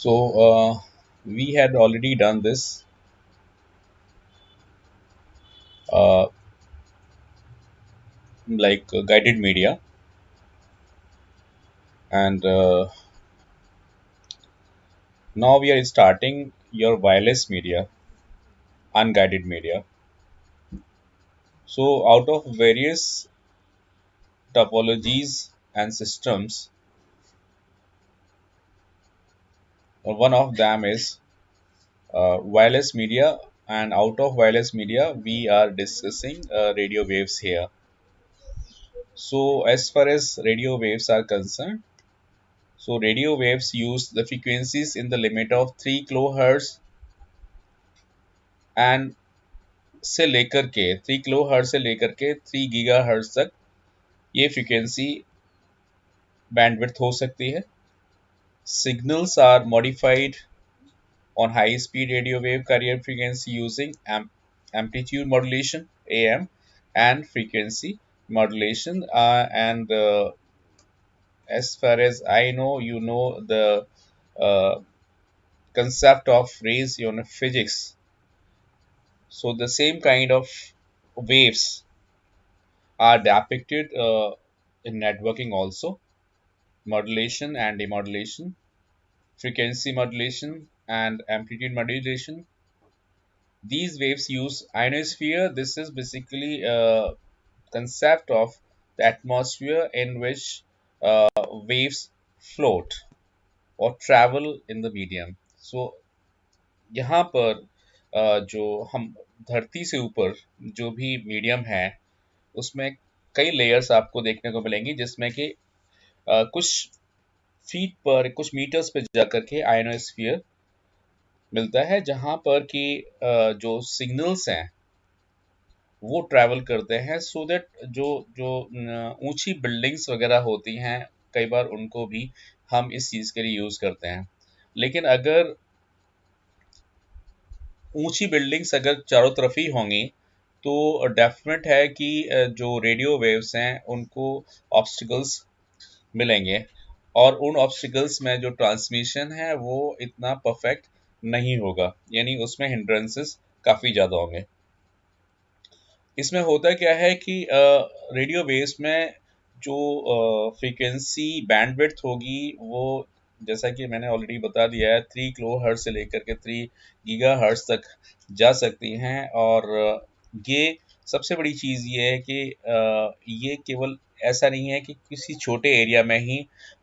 We had already done this uh, guided media, and now we are starting your wireless media, unguided media. So, out of various topologies and systems, one of them is wireless media, and out of wireless media, we are discussing radio waves here. So, as far as radio waves are concerned, so radio waves use the frequencies in the limit of 3 kilohertz and से लेकर के 3 kilohertz से लेकर के 3 gigahertz तक ये frequency bandwidth हो सकती है. Signals are modified on high speed radio wave carrier frequency using amplitude modulation AM and frequency modulation, and as far as I know, you know the uh, concept of phase ionic physics. So the same kind of waves are depicted in networking also: modulation and demodulation, frequency modulation and amplitude modulation. These waves use ionosphere. This is basically a concept of the atmosphere in which waves float or travel in the medium. So यहाँ पर जो हम धरती से ऊपर जो भी medium है उसमें कई लेयर्स आपको देखने को मिलेंगी, जिसमें कि कुछ फीट पर कुछ मीटर्स पे जाकर के आयनोस्फीयर मिलता है, जहां पर कि जो सिग्नल्स हैं वो ट्रैवल करते हैं, सो दैट जो जो ऊंची बिल्डिंग्स वगैरह होती हैं कई बार उनको भी हम इस चीज़ के लिए यूज़ करते हैं. लेकिन अगर ऊंची बिल्डिंग्स अगर चारों तरफ ही होंगी तो डेफिनेट है कि जो रेडियो वेव्स हैं उनको ऑब्स्टिकल्स मिलेंगे, और उन ऑब्स्टिकल्स में जो ट्रांसमिशन है वो इतना परफेक्ट नहीं होगा, यानी उसमें हिंड्रेंसेस काफ़ी ज़्यादा होंगे. इसमें होता क्या है कि रेडियो वेव्स में जो फ्रीक्वेंसी बैंडविड्थ होगी वो, जैसा कि मैंने ऑलरेडी बता दिया है, 3 किलो हर्ट्ज से लेकर के 3 गीगा हर्ट्ज तक जा सकती हैं. और ये सबसे बड़ी चीज़ ये है कि ये केवल ऐसा नहीं है कि किसी छोटे एरिया में ही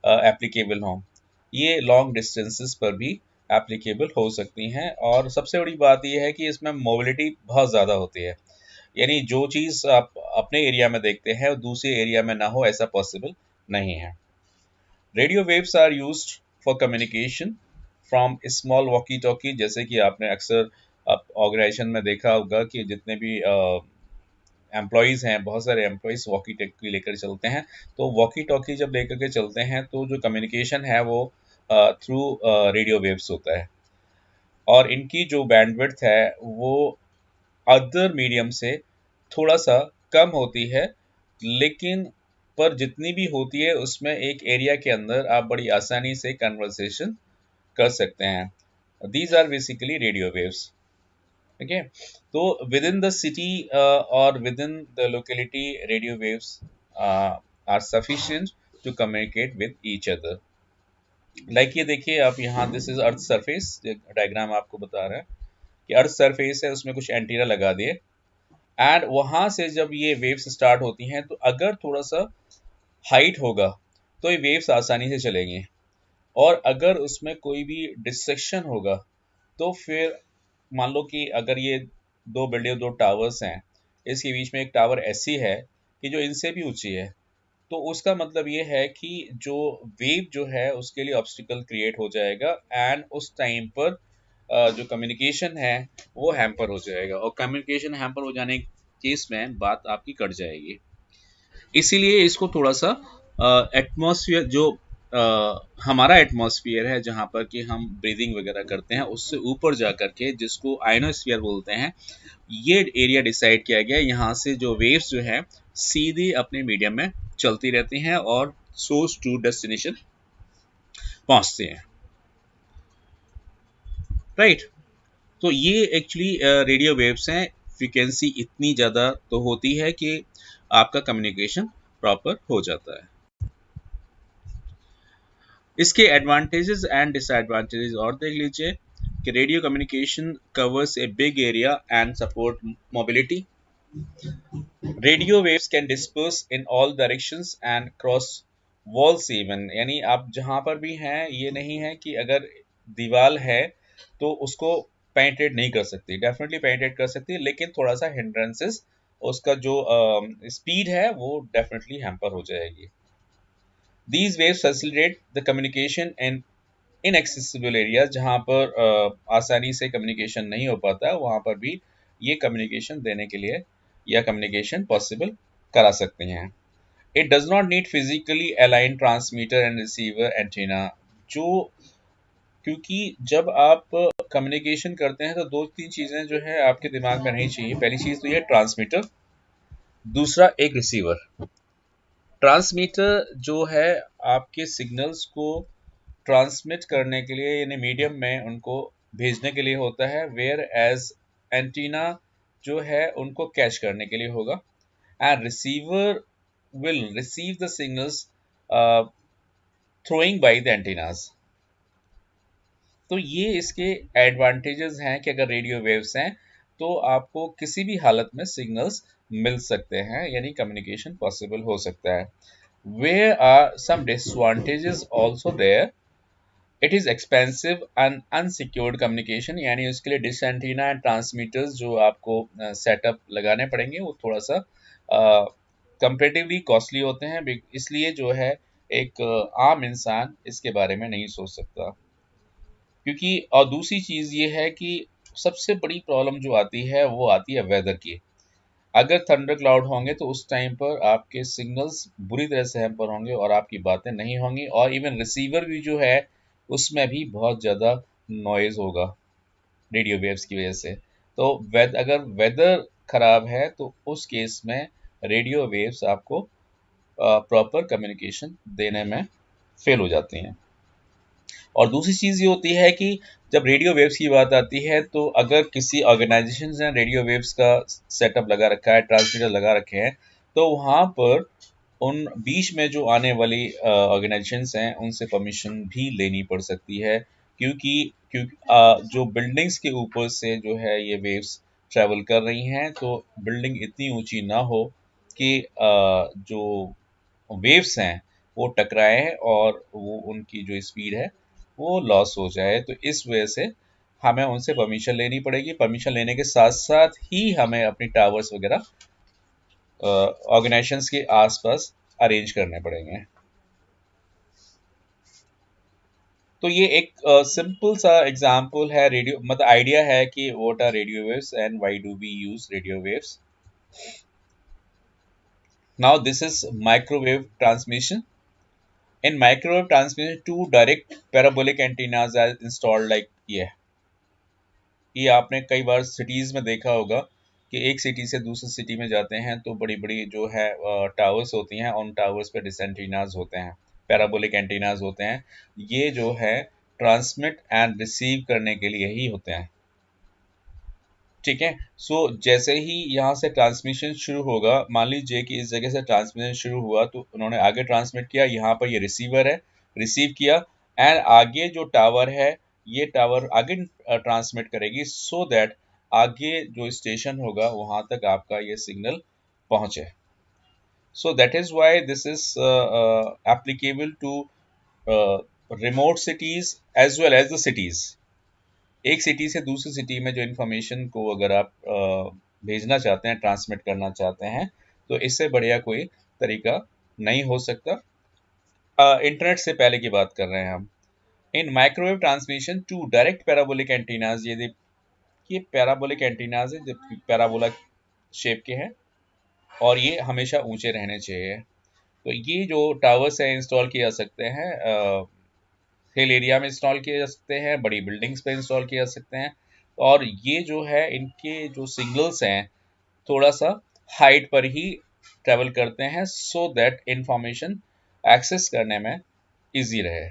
एप्लीकेबल हों, ये लॉन्ग डिस्टेंसेस पर भी एप्लीकेबल हो सकती हैं. और सबसे बड़ी बात यह है कि इसमें मोबिलिटी बहुत ज़्यादा होती है, यानी जो चीज़ आप अपने एरिया में देखते हैं दूसरे एरिया में ना हो, ऐसा पॉसिबल नहीं है. Radio waves are used for communication from small walkie talkie. जैसे कि आपने अक्सर आप ऑर्गेनाइजेशन में देखा होगा कि जितने भी एम्प्लॉयज़ हैं, बहुत सारे एम्प्लॉयज़ वॉकी टॉकी लेकर चलते हैं. तो वॉकी टॉकी जब लेकर के चलते हैं तो जो कम्युनिकेशन है वो थ्रू रेडियो वेव्स होता है, और इनकी जो बैंडविड्थ है वो अदर मीडियम से थोड़ा सा कम होती है, लेकिन पर जितनी भी होती है उसमें एक एरिया के अंदर आप बड़ी आसानी से कन्वर्सेशन कर सकते हैं. These are basically radio waves. Okay, तो विद इन द सिटी और within the locality radio waves are sufficient to communicate with each other. Like ये देखिए आप यहाँ, this is earth surface. Diagram आपको बता रहा है कि अर्थ सरफेस है, उसमें कुछ एंटीना लगा दिए, एंड वहां से जब ये वेव्स स्टार्ट होती हैं तो अगर थोड़ा सा हाइट होगा तो ये वेव्स आसानी से चलेंगी, और अगर उसमें कोई भी डिस्ट्रक्शन होगा तो फिर मान लो कि अगर ये दो बिल्डिंग, दो टावर्स हैं, इसके बीच में एक टावर ऐसी है कि जो इनसे भी ऊंची है, तो उसका मतलब ये है कि जो वेव जो है उसके लिए ऑब्स्टिकल क्रिएट हो जाएगा, एंड उस टाइम पर जो कम्युनिकेशन है वो हैम्पर हो जाएगा, और कम्युनिकेशन हैम्पर हो जाने केस में बात आपकी कट जाएगी. इसीलिए इसको थोड़ा सा एटमॉस्फेयर जो हमारा एटमॉस्फेयर है जहाँ पर कि हम ब्रीदिंग वगैरह करते हैं उससे ऊपर जा कर के, जिसको आयनोस्फीयर बोलते हैं, ये एरिया डिसाइड किया गया. यहाँ से जो वेव्स जो है सीधे अपने मीडियम में चलती रहती हैं और सोर्स टू डेस्टिनेशन पहुँचते हैं. राइट। तो ये एक्चुअली रेडियो वेव्स हैं। फ्रीक्वेंसी इतनी ज़्यादा तो होती है कि आपका कम्युनिकेशन प्रॉपर हो जाता है। इसके एडवांटेजेस एंड डिसएडवांटेजेस और देख लीजिए कि radio communication covers a big area and support mobility. Radio waves can disperse in all directions and cross walls even, यानी आप जहां पर भी हैं ये नहीं है कि अगर दीवार है तो उसको पेनिट्रेट नहीं कर सकती, डेफिनेटली पेनिट्रेट कर सकती है, लेकिन थोड़ा सा हिंड्रेंसेस, उसका जो स्पीड है वो डेफिनेटली हैम्पर हो जाएगी। These waves facilitate the communication in inaccessible areas, जहाँ पर आसानी से कम्युनिकेशन नहीं हो पाता वहाँ पर भी ये कम्युनिकेशन देने के लिए या कम्युनिकेशन पॉसिबल करा सकते हैं। It does not need physically align transmitter and receiver antenna. जो क्योंकि जब आप कम्युनिकेशन करते हैं तो दो तीन चीज़ें जो है आपके दिमाग में रहनी चाहिए। पहली चीज़ तो ये ट्रांसमीटर, दूसरा एक रिसीवर। ट्रांसमीटर जो है आपके सिग्नल्स को ट्रांसमिट करने के लिए यानी मीडियम में उनको भेजने के लिए होता है, वेयर एज एंटीना जो है उनको कैच करने के लिए होगा। And receiver will receive the signals throwing by the antennas. तो ये इसके एडवांटेजेस हैं कि अगर रेडियो वेव्स हैं तो आपको किसी भी हालत में सिग्नल्स मिल सकते हैं, यानी कम्युनिकेशन पॉसिबल हो सकता है। Where are some disadvantages also there. It is expensive and unsecured communication, यानी उसके लिए डिश एंटीना एंड ट्रांसमीटर्स जो आपको सेटअप लगाने पड़ेंगे वो थोड़ा सा कंपेरेटिवली कॉस्टली होते हैं, इसलिए जो है एक आम इंसान इसके बारे में नहीं सोच सकता। क्योंकि और दूसरी चीज़ ये है कि सबसे बड़ी प्रॉब्लम जो आती है वो आती है वेदर की। अगर थंडर क्लाउड होंगे तो उस टाइम पर आपके सिग्नल्स बुरी तरह से हैम्पर होंगे और आपकी बातें नहीं होंगी, और इवन रिसीवर भी जो है उसमें भी बहुत ज़्यादा नॉइज़ होगा रेडियो वेव्स की वजह से। तो अगर वेदर खराब है तो उस केस में रेडियो वेव्स आपको प्रॉपर कम्युनिकेशन देने में फेल हो जाती हैं। और दूसरी चीज़ ये होती है कि जब रेडियो वेव्स की बात आती है तो अगर किसी ऑर्गेनाइजेशन ने रेडियो वेव्स का सेटअप लगा रखा है, ट्रांसमीटर लगा रखे हैं, तो वहाँ पर उन बीच में जो आने वाली ऑर्गेनाइजेशंस हैं उनसे परमिशन भी लेनी पड़ सकती है। क्योंकि क्योंकि जो बिल्डिंग्स के ऊपर से जो है ये वेव्स ट्रैवल कर रही हैं, तो बिल्डिंग इतनी ऊंची ना हो कि जो वेव्स हैं वो टकराएं और वो उनकी जो स्पीड है वो लॉस हो जाए। तो इस वजह से हमें उनसे परमिशन लेनी पड़ेगी। परमिशन लेने के साथ साथ ही हमें अपनी टावर्स वगैरह ऑर्गेनाइजेशंस के आसपास अरेंज करने पड़ेंगे। तो ये एक सिंपल सा एग्जांपल है, रेडियो मतलब आइडिया है कि what are radio waves and why do we use radio waves. Now this is microwave transmission. In microwave transmission, two direct parabolic antennas are installed like ये आपने कई बार सिटीज में देखा होगा कि एक सिटी से दूसरी सिटी में जाते हैं तो बड़ी बड़ी जो है टावर्स होती हैं, उन टावर्स पे डिस एंटीनाज होते हैं, पैराबोलिक एंटीनाज होते हैं। ये जो है ट्रांसमिट एंड रिसीव करने के लिए ही होते हैं। ठीक है। सो जैसे ही यहाँ से ट्रांसमिशन शुरू होगा, मान लीजिए कि इस जगह से ट्रांसमिशन शुरू हुआ तो उन्होंने आगे ट्रांसमिट किया, यहाँ पर ये रिसीवर है, रिसीव किया, एंड आगे जो टावर है ये टावर आगे ट्रांसमिट करेगी सो दैट आगे जो स्टेशन होगा वहाँ तक आपका ये सिग्नल पहुँचे। So that is why this is applicable to remote cities as well as the cities. एक सिटी से दूसरी सिटी में जो इन्फॉर्मेशन को अगर आप भेजना चाहते हैं, ट्रांसमिट करना चाहते हैं, तो इससे बढ़िया कोई तरीका नहीं हो सकता। इंटरनेट से पहले की बात कर रहे हैं हम। In microwave transmission to direct parabolic antennas, ये पैराबोलिक एंटीनाज है जबकि पैराबोला शेप के हैं और ये हमेशा ऊंचे रहने चाहिए। तो ये जो टावर्स है इंस्टॉल किए जा सकते हैं, हिल एरिया में इंस्टॉल किए जा सकते हैं, बड़ी बिल्डिंग्स पे इंस्टॉल किए जा सकते हैं। और ये जो है इनके जो सिग्नल्स हैं थोड़ा सा हाइट पर ही ट्रेवल करते हैं सो दैट इंफॉर्मेशन एक्सेस करने में इजी रहे।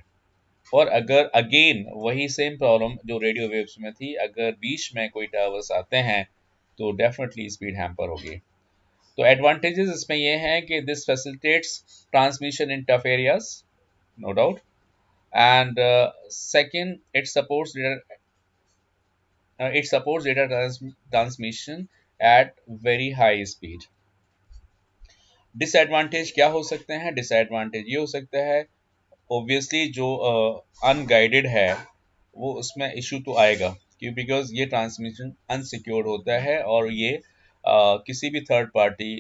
और अगर अगेन वही सेम प्रॉब्लम जो रेडियो वेव्स में थी, अगर बीच में कोई टावर्स आते हैं तो डेफिनेटली स्पीड हैम्पर होगी। तो एडवांटेजेस इसमें ये हैं कि this facilitates transmission in tough areas, no doubt, and second it supports data transmission at very high speed। Disadvantage क्या हो सकते हैं? डिसएडवांटेज ये हो सकता है, ऑब्वियसली जो अनगाइडेड है वो उसमें इशू तो आएगा, क्यों? बिकॉज ये ट्रांसमिशन अनसिक्योर्ड होता है और ये किसी भी थर्ड पार्टी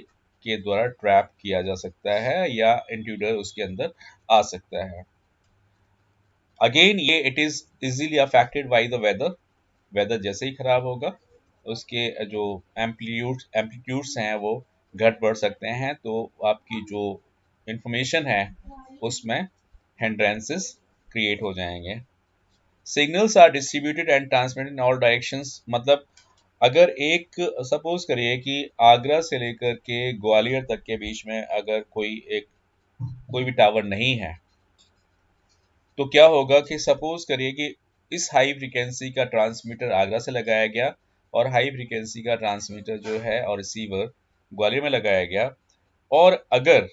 के द्वारा ट्रैप किया जा सकता है या इंट्रूडर उसके अंदर आ सकता है। अगेन ये it is easily affected by the weather. Weather जैसे ही खराब होगा उसके जो एम्पलीट्यूड्स हैं वो घट बढ़ सकते हैं, तो आपकी जो इंफॉर्मेशन है उसमें हिंड्रेंसेस क्रिएट हो जाएंगे। Signals are distributed and transmitted in all directions, मतलब अगर एक सपोज करिए कि आगरा से लेकर के ग्वालियर तक के बीच में अगर कोई भी टावर नहीं है, तो क्या होगा कि सपोज करिए कि इस हाई फ्रीक्वेंसी का ट्रांसमीटर आगरा से लगाया गया और हाई फ्रीक्वेंसी का ट्रांसमीटर जो है और रिसीवर ग्वालियर में लगाया गया, और अगर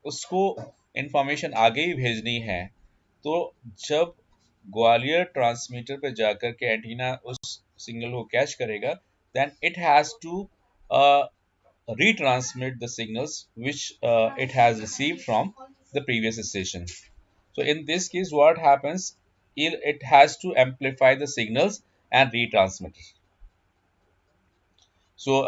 उसको इंफॉर्मेशन आगे ही भेजनी है, तो जब ग्वालियर ट्रांसमीटर पे जाकर के एंटीना उस सिग्नल को कैच करेगा, then it has to retransmit the signals which it has received from the previous station. So in this case, what happens? It has to amplify the signals and retransmit. So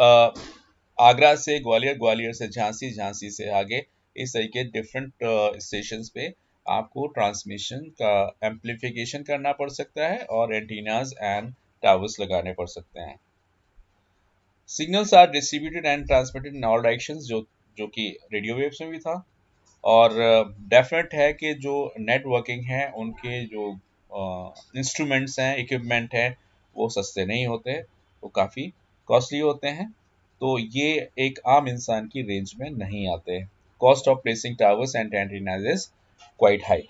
Agra से ग्वालियर, ग्वालियर से झांसी, झांसी से आगे, इस तरीके different stations पे आपको transmission का amplification करना पड़ सकता है और एंटीनाज एंड टावर्स लगाने पड़ सकते हैं। Signals are distributed and transmitted in all directions, जो कि रेडियो वेव्स में भी था। और डेफिनेट है कि जो नेटवर्किंग है उनके जो इंस्ट्रूमेंट्स हैं, इक्विपमेंट हैं, वो सस्ते नहीं होते, वो काफ़ी कॉस्टली होते हैं, तो ये एक आम इंसान की रेंज में नहीं आते। Cost of placing towers and antennas is quite high.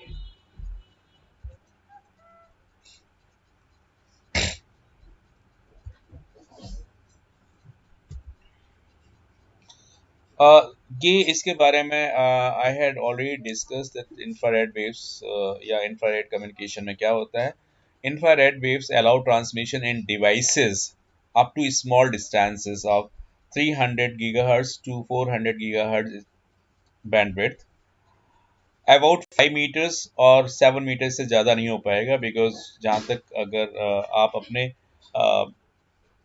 ये इसके बारे में I had already discuss that infrared waves या इंफ्रारेड कम्युनिकेशन में क्या होता है। Infrared waves allow transmission in devices up to small distances of 300 gigahertz to 400 gigahertz bandwidth, about 5 meters और 7 मीटर से ज़्यादा नहीं हो पाएगा, बिकॉज जहाँ तक अगर आप अपने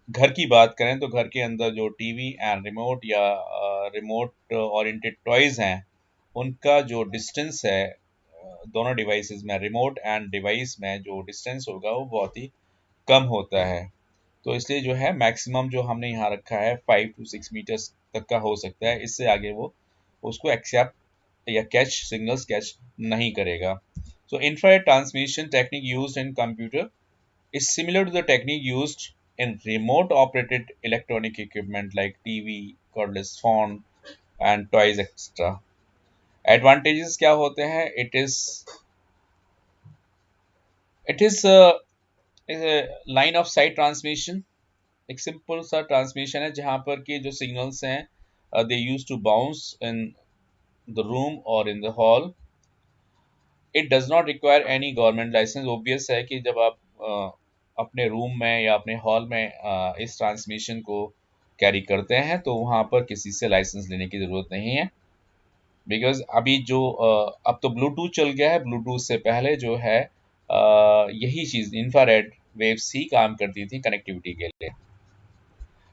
घर की बात करें तो घर के अंदर जो टीवी एंड रिमोट या रिमोट ओरिएंटेड टॉयज हैं, उनका जो डिस्टेंस है दोनों डिवाइसेस में, रिमोट एंड डिवाइस में जो डिस्टेंस होगा वो बहुत ही कम होता है। तो इसलिए जो है मैक्सिमम जो हमने यहाँ रखा है 5 to 6 मीटर्स तक का हो सकता है, इससे आगे वो उसको एक्सेप्ट या कैच सिग्नल्स कैच नहीं करेगा। So infrared transmission technique used in computer is similar to the technique used in remote operated electronic equipment like TV, cordless phone and toys etc. Advantages क्या होते हैं? It is a line of sight transmission, एक simple सा transmission है जहाँ पर कि जो सिग्नल्स हैं they use to bounce in the room और in the hall. It does not require any government licence. Obvious है कि जब आप अपने रूम में या अपने हॉल में इस ट्रांसमिशन को कैरी करते हैं तो वहाँ पर किसी से लाइसेंस लेने की ज़रूरत नहीं है, बिकॉज अभी जो अब तो ब्लूटूथ चल गया है। ब्लूटूथ से पहले जो है यही चीज़ इंफ्रारेड वेव्स ही काम करती थी कनेक्टिविटी के लिए।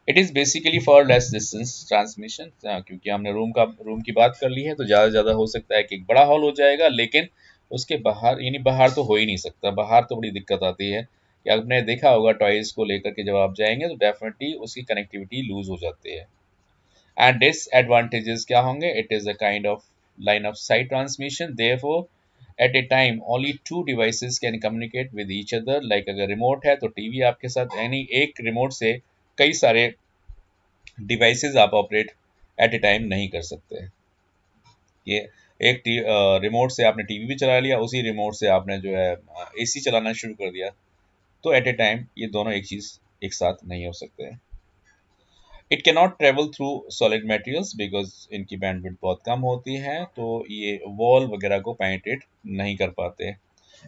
It is basically for less distance transmission, क्योंकि हमने रूम की बात कर ली है तो ज़्यादा से ज़्यादा हो सकता है कि एक बड़ा हॉल हो जाएगा, लेकिन उसके बाहर, यानी बाहर तो हो ही नहीं सकता। बाहर तो बड़ी दिक्कत आती है कि आपने देखा होगा टॉयज़ को लेकर के जब आप जाएंगे तो डेफिनेटली उसकी कनेक्टिविटी लूज हो जाती है। एंड डिसएडवांटेजेस क्या होंगे? It is a kind of line of sight transmission, therefore at a time only 2 devices can communicate with each other. Like अगर रिमोट है तो टीवी आपके साथ, यानी एक रिमोट से कई सारे डिवाइसेस आप ऑपरेट एट ए टाइम नहीं कर सकते। ये एक रिमोट से आपने टीवी भी चला लिया, उसी रिमोट से आपने जो है एसी चलाना शुरू कर दिया, तो एट ए टाइम ये दोनों एक चीज़ एक साथ नहीं हो सकते हैं। It can not travel through solid materials because इनकी बैंडविड्थ बहुत कम होती है, तो ये वॉल वगैरह को पेनिट्रेट नहीं कर पाते।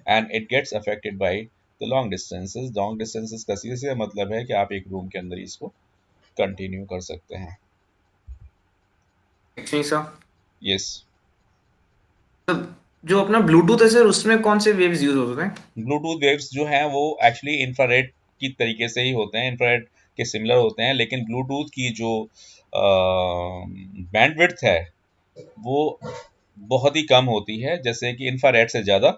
And it gets affected by the long distances का सीधे सीधा मतलब है कि आप एक रूम के अंदर ही इसको कंटिन्यू कर सकते हैं। Actually sir, yes. जो अपना ब्लूटूथ है सर, उसमें कौन से वेव्स यूज होते हैं? ब्लूटूथ वेव्स जो हैं वो एक्चुअली इंफ्रारेड की तरीके से ही होते हैं, इंफ्रारेड के सिमिलर होते हैं, लेकिन ब्लूटूथ की जो बैंडविड्थ है वो बहुत ही कम होती है, जैसे कि इंफ्रारेड से ज़्यादा।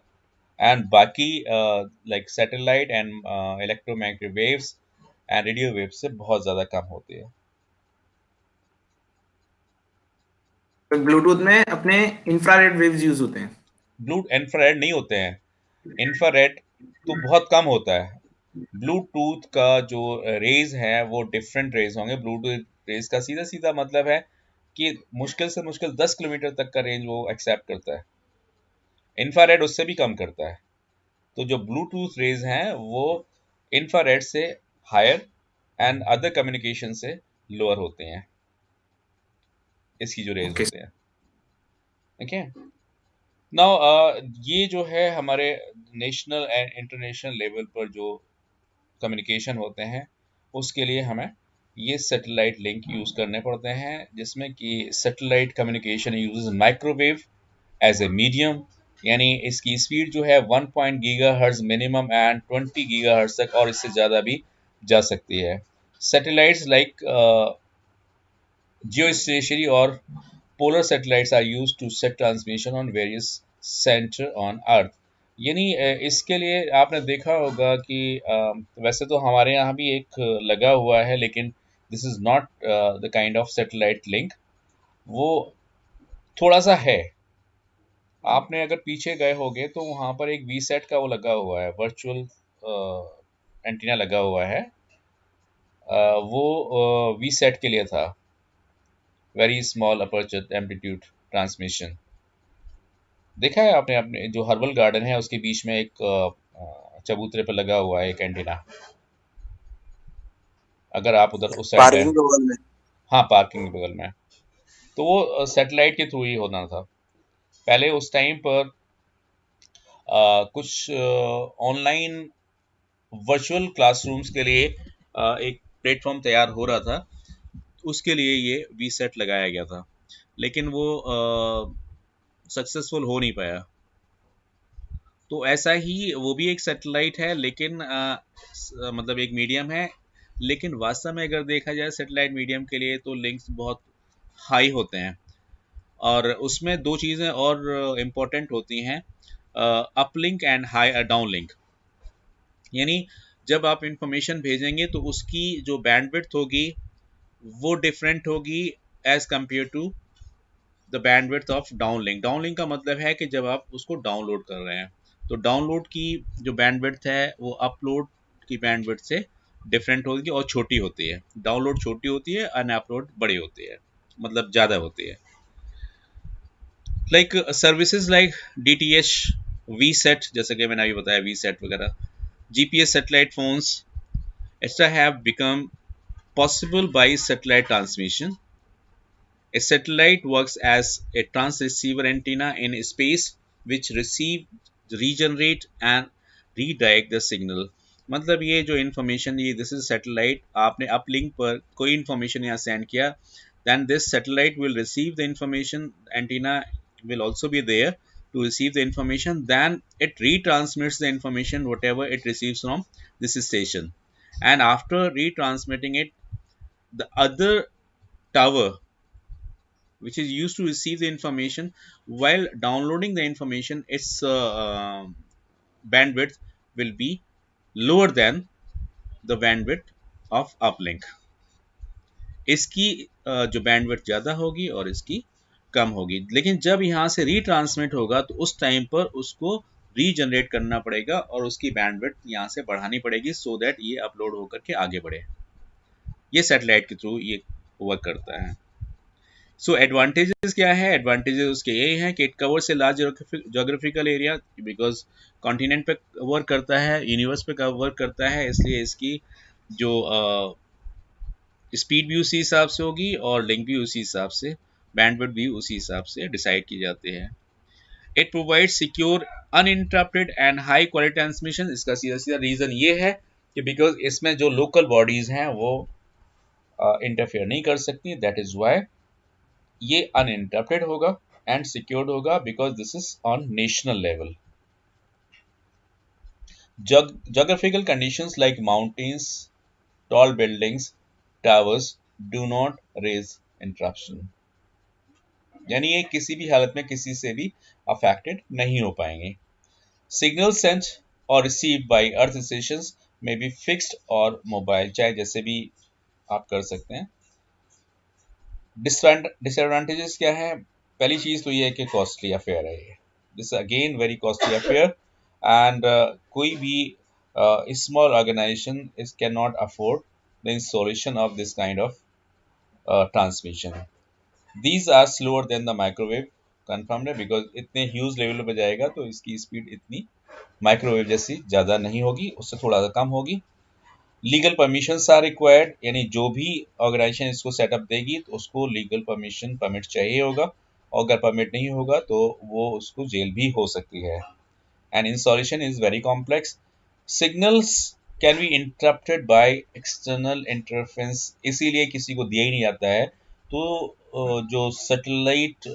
एंड बाकी like satellite and electromagnetic waves and radio waves से बहुत ज़्यादा कम होती है। तो ब्लूटूथ में अपने इंफ्रारेड वेव्स यूज होते हैं। ब्लू इंफ्रारेड नहीं होते हैं, इंफ्रारेड तो बहुत कम होता है। ब्लूटूथ का जो रेज है वो डिफरेंट रेज होंगे। ब्लूटूथ रेज का सीधा सीधा मतलब है कि मुश्किल से मुश्किल 10 किलोमीटर तक का रेंज वो एक्सेप्ट करता है। इंफ्रारेड उससे भी कम करता है। तो जो ब्लूटूथ रेज हैं वो इंफ्रारेड से हायर एंड अदर कम्युनिकेशन से लोअर होते हैं, इसकी जो रेज ओके। होते हैं। ठीक है। नाउ ये जो है हमारे नेशनल एंड इंटरनेशनल लेवल पर जो कम्युनिकेशन होते हैं उसके लिए हमें ये सैटेलाइट लिंक यूज़ करने पड़ते हैं, जिसमें कि satellite communication uses microwave as a medium. यानी इसकी स्पीड जो है 1 गीगाहर्ट्ज़ मिनिमम एंड 20 गीगाहर्ट्ज़ तक और इससे ज़्यादा भी जा सकती है। सैटेलाइट्स लाइक जियोस्टेशनरी और polar satellites are used to set transmission on various center on earth। यानी इसके लिए आपने देखा होगा कि वैसे तो हमारे यहाँ भी एक लगा हुआ है, लेकिन this is not the kind of satellite link. वो थोड़ा सा है। आपने अगर पीछे गए होगे तो वहाँ पर एक वी सेट का वो लगा हुआ है, वर्चुअल एंटीना लगा हुआ है। वो वी सेट के लिए था, very small aperture amplitude transmission. देखा है आपने अपने जो हर्बल गार्डन है उसके बीच में एक चबूतरे पर लगा हुआ है एक एंटीना, अगर आप उधर उस साइड गए। पार्किंग के बगल में। हाँ, पार्किंग के बगल में। तो वो सैटेलाइट के थ्रू ही होना था पहले उस टाइम पर। कुछ ऑनलाइन वर्चुअल क्लासरूम्स के लिए एक प्लेटफॉर्म तैयार हो रहा था, उसके लिए ये वी सेट लगाया गया था, लेकिन वो सक्सेसफुल हो नहीं पाया। तो ऐसा ही वो भी एक सैटेलाइट है, लेकिन मतलब एक मीडियम है, लेकिन वास्तव में अगर देखा जाए सैटेलाइट मीडियम के लिए तो लिंक्स बहुत हाई होते हैं। और उसमें दो चीज़ें और इम्पोर्टेंट होती हैं, अपलिंक एंड हाई डाउनलिंक। यानी जब आप इंफॉर्मेशन भेजेंगे तो उसकी जो बैंडविड्थ होगी वो डिफरेंट होगी as compare to the bandwidth of downlink. Downlink का मतलब है कि जब आप उसको डाउनलोड कर रहे हैं, तो डाउनलोड की जो बैंडविड्थ है वो अपलोड की बैंडविड्थ से डिफरेंट होगी और छोटी होती है। डाउनलोड छोटी होती है और अपलोड बड़ी होती है, मतलब ज़्यादा होती है। Like services like DTH, VSAT, जैसे कि मैंने अभी बताया वी सेट वगैरह, GPS satellite phones extra have become possible by satellite transmission। A satellite works as a transceiver antenna in space which receive, regenerate and redirect the signal। मतलब ये जो information, ये this is satellite, आपने uplink पर कोई information यहाँ send किया, then this satellite will receive the information, antenna will also be there to receive the information, then it retransmits the information whatever it receives from this station, and after retransmitting it, the other tower which is used to receive the information, while downloading the information, its bandwidth will be lower than the bandwidth of uplink। इसकी जो bandwidth ज़्यादा होगी और इसकी कम होगी, लेकिन जब यहाँ से रीट्रांसमिट होगा तो उस टाइम पर उसको रीजनरेट करना पड़ेगा और उसकी बैंडविड्थ यहाँ से बढ़ानी पड़ेगी, सो दैट ये अपलोड होकर के आगे बढ़े। ये सैटेलाइट के थ्रू ये वर्क करता है। सो एडवांटेजेस क्या है? एडवांटेजेस उसके ये हैं कि it covers a large geographical area, because continent पे कवर करता है, यूनिवर्स पे कवर करता है, इसलिए इसकी जो स्पीड भी उसी हिसाब से होगी और लिंक भी उसी हिसाब से, बैंडविड्थ भी उसी हिसाब से डिसाइड की जाते हैं। It provides secure, uninterrupted and high quality transmission. इसका सीधा सीधा रीजन ये है कि बिकॉज इसमें जो लोकल बॉडीज हैं वो इंटरफेयर नहीं कर सकती, दैट इज वाई ये अनइंटरप्टेड होगा एंड सिक्योर्ड होगा, because this is on national level. Geographical conditions like mountains, tall buildings, towers do not raise interruption, यानी ये किसी भी हालत में किसी से भी अफेक्टेड नहीं हो पाएंगे। सिग्नल सेंट और रिसीव्ड बाय अर्थ स्टेशंस में बी फिक्स्ड और मोबाइल, चाहे जैसे भी आप कर सकते हैं। डिसएडवांटेजेस क्या है? पहली चीज तो ये है कि कॉस्टली अफेयर है ये, this again very costly affair, and कोई भी small organization is can not afford the installation of this kind of transmission. These are slower than the microwave, confirmed है, बिकॉज इतने ह्यूज लेवल पे जाएगा तो इसकी स्पीड इतनी माइक्रोवेव जैसी ज़्यादा नहीं होगी, उससे थोड़ा सा कम होगी। लीगल परमिशंस आर रिक्वायर्ड, यानी जो भी ऑर्गेनाइजेशन इसको सेटअप देगी तो उसको लीगल परमिट चाहिए होगा, और अगर परमिट नहीं होगा तो वो उसको जेल भी हो सकती है। And installation is very complex. Signals can be interrupted by external interference, इसीलिए किसी को दिया ही नहीं जाता है। तो जो सैटेलाइट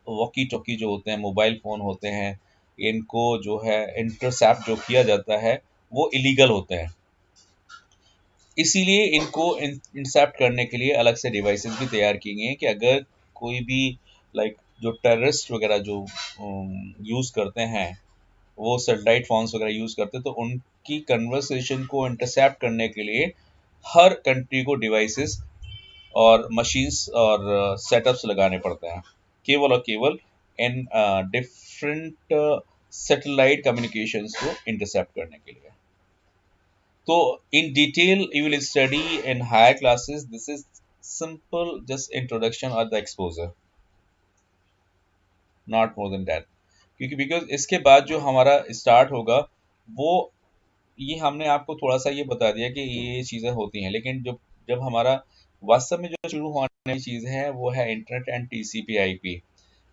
वॉकी टॉकी जो होते हैं, मोबाइल फ़ोन होते हैं, इनको जो है इंटरसेप्ट जो किया जाता है वो इलीगल होते हैं, इसीलिए इनको इंटरसेप्ट करने के लिए अलग से डिवाइसेस भी तैयार किए गए हैं कि अगर कोई भी लाइक जो टेररिस्ट वगैरह जो यूज़ करते हैं, वो सैटेलाइट फोन्स वगैरह यूज़ करते हैं, तो उनकी कन्वर्सेशन को इंटरसेप्ट करने के लिए हर कंट्री को डिवाइसेस और मशीन्स और सेटअप्स लगाने पड़ते हैं, केवल और केवल इन डिफरेंट सैटेलाइट कम्युनिकेशंस को इंटरसेप्ट करने के लिए। So in detail you will study in higher classes. This is simple just introduction or the exposure, not more than that, क्योंकि because इसके बाद जो हमारा स्टार्ट होगा वो, ये हमने आपको थोड़ा सा ये बता दिया कि ये चीज़ें होती हैं, लेकिन जब जब हमारा वास्तव में जो शुरू होने वाली चीज़ है वो है internet and TCP IP.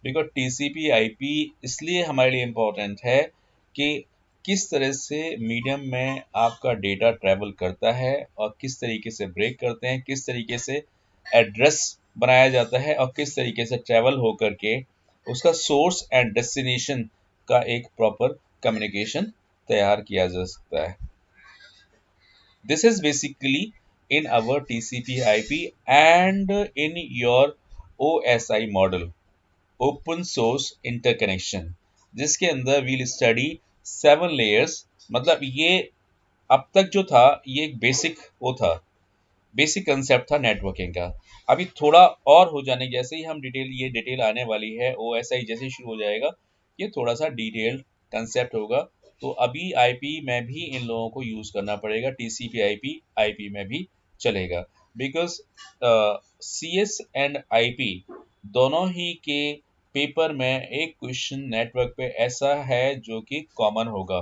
Because TCP IP इसलिए हमारे लिए इम्पोर्टेंट है कि किस तरह से मीडियम में आपका डेटा ट्रैवल करता है और किस तरीके से ब्रेक करते हैं, किस तरीके से एड्रेस बनाया जाता है और किस तरीके से ट्रैवल हो करके उसका सोर्स एंड डेस्टिनेशन का एक प्रॉपर कम्युनिकेशन तैयार किया जा सकता है। This is basically in our TCP/IP and in your OSI model, open source interconnection, जिसके अंदर वील स्टडी 7 लेयर्स। मतलब ये अब तक जो था ये एक बेसिक कंसेप्ट था नेटवर्किंग का। अभी थोड़ा और हो जाने, जैसे ही हम डिटेल आने वाली है, OSI जैसे ही शुरू हो जाएगा ये थोड़ा सा डिटेल्ड कंसेप्ट होगा। तो अभी आईपी में भी इन लोगों को यूज़ करना पड़ेगा, TCP/IP आईपी में भी चलेगा, बिकॉज CS एंड IP दोनों ही के पेपर में एक क्वेश्चन नेटवर्क पे ऐसा है जो कि कॉमन होगा।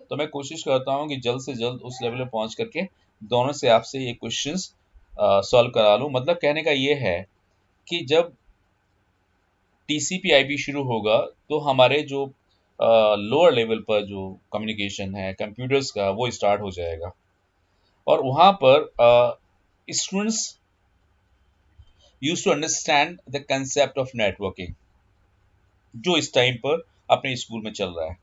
तो मैं कोशिश करता हूँ कि जल्द से जल्द उस लेवल पे पहुँच करके दोनों से आपसे ये क्वेश्चंस सॉल्व करा लूँ। मतलब कहने का ये है कि जब TCP/IP शुरू होगा तो हमारे जो लोअर लेवल पर जो कम्युनिकेशन है कंप्यूटर्स का वो स्टार्ट हो जाएगा, और वहाँ पर students use to understand the concept of networking जो इस टाइम पर अपने स्कूल में चल रहा है।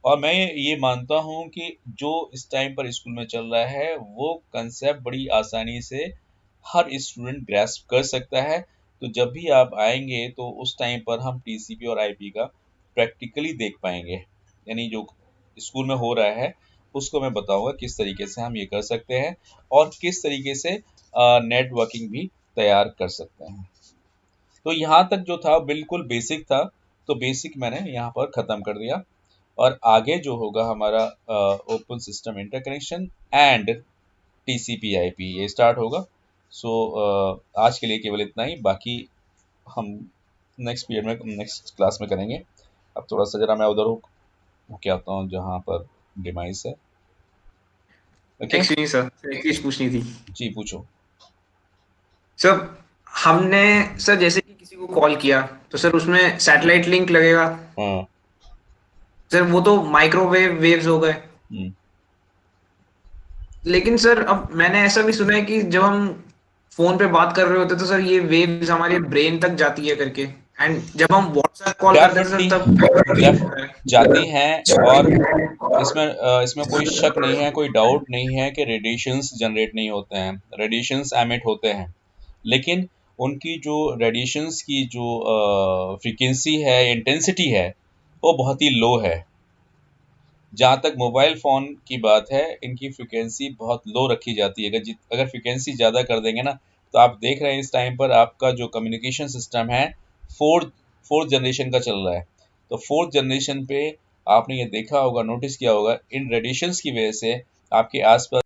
और मैं ये मानता हूँ कि जो इस टाइम पर स्कूल में चल रहा है वो कंसेप्ट बड़ी आसानी से हर स्टूडेंट ग्रैस्प कर सकता है। तो जब भी आप आएंगे तो उस टाइम पर हम TCP और IP का प्रैक्टिकली देख पाएंगे, यानी जो स्कूल में हो रहा है उसको मैं बताऊंगा किस तरीके से हम ये कर सकते हैं और किस तरीके से नेटवर्किंग भी तैयार कर सकते हैं। तो यहाँ तक जो था बिल्कुल बेसिक था, तो बेसिक मैंने यहाँ पर ख़त्म कर दिया, और आगे जो होगा हमारा open system interconnection and TCP/IP ये स्टार्ट होगा। सो आज के लिए केवल इतना ही, बाकी हम नेक्स्ट पीरियड में, नेक्स्ट क्लास में करेंगे। अब थोड़ा सा जरा मैं उधर होके आता हूँ जहाँ पर डिवाइस है। ओके। एक्चुअली सर एक चीज पूछनी थी जी पूछो। सर। हमने सर जैसे कि किसी को कॉल किया तो सर उसमें सैटेलाइट लिंक लगेगा। हाँ। सर वो तो माइक्रोवेव वेव्स हो गए। हम्म। लेकिन सर अब मैंने ऐसा भी सुना है कि जब हम फोन पे बात कर रहे होते तो सर ये वेव्स हमारे ब्रेन तक जाती है करके। एंड जब हम व्हाट्सएप कॉल करते हैं सर डेफिनेटली डेफ तब जाती हैं। और इसमें कोई शक नहीं है, कोई डाउट नहीं है कि रेडिएशंस जनरेट नहीं होते हैं, रेडिएशंस एमिट होते हैं। लेकिन उनकी जो रेडिएशंस की जो फ्रीक्वेंसी है, इंटेंसिटी है, वो बहुत ही लो है। जहाँ तक मोबाइल फ़ोन की बात है, इनकी फ्रीक्वेंसी बहुत लो रखी जाती है। अगर फ्रीक्वेंसी ज़्यादा कर देंगे ना, तो आप देख रहे हैं इस टाइम पर आपका जो कम्युनिकेशन सिस्टम है, फोर्थ फोर्थ जनरेशन का चल रहा है। तो फोर्थ जनरेशन पे आपने ये देखा होगा, नोटिस किया होगा, इन रेडिएशंस की वजह से आपके आसपास।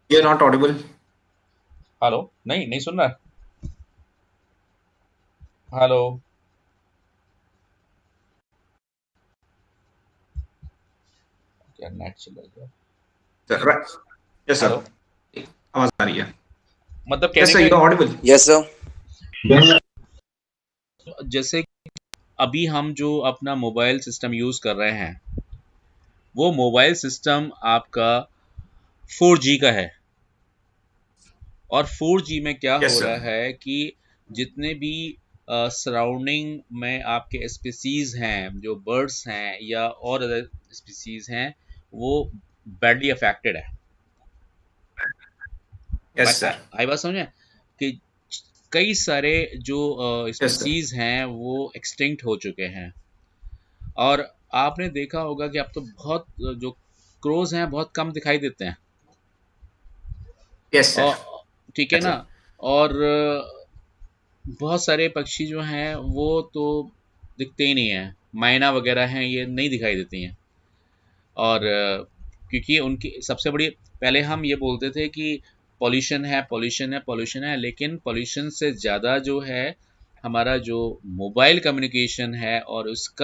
You are not audible. Hello, नहीं नहीं सुन रहा। हेलो। क्या नेट चला गया? Sir yes hello. सर आवाज आ रही है। मतलब यस कहने सर का, you are audible. Yes sir. जैसे अभी हम जो अपना मोबाइल सिस्टम यूज़ कर रहे हैं, वो मोबाइल सिस्टम आपका 4G का है। और 4G में क्या हो यस रहा सर है कि जितने भी सराउंडिंग में आपके स्पीसीज हैं, जो बर्ड्स हैं या और अदर स्पीसीज हैं, वो बैडली अफेक्टेड है। यस सर आई बात समझे कि कई सारे जो यस सर स्पीसीज हैं वो एक्सटिंक्ट हो चुके हैं। और आपने देखा होगा कि अब तो बहुत जो क्रोज हैं बहुत कम दिखाई देते हैं। यस सर और ठीक है यस ना। सर और बहुत सारे पक्षी जो हैं वो तो दिखते ही नहीं हैं, मैना वगैरह हैं, ये नहीं दिखाई देती हैं। और क्योंकि उनकी सबसे बड़ी, पहले हम ये बोलते थे कि पॉल्यूशन है, पॉल्यूशन है, पॉल्यूशन है, लेकिन पॉल्यूशन से ज़्यादा जो है हमारा जो मोबाइल कम्युनिकेशन है और उसका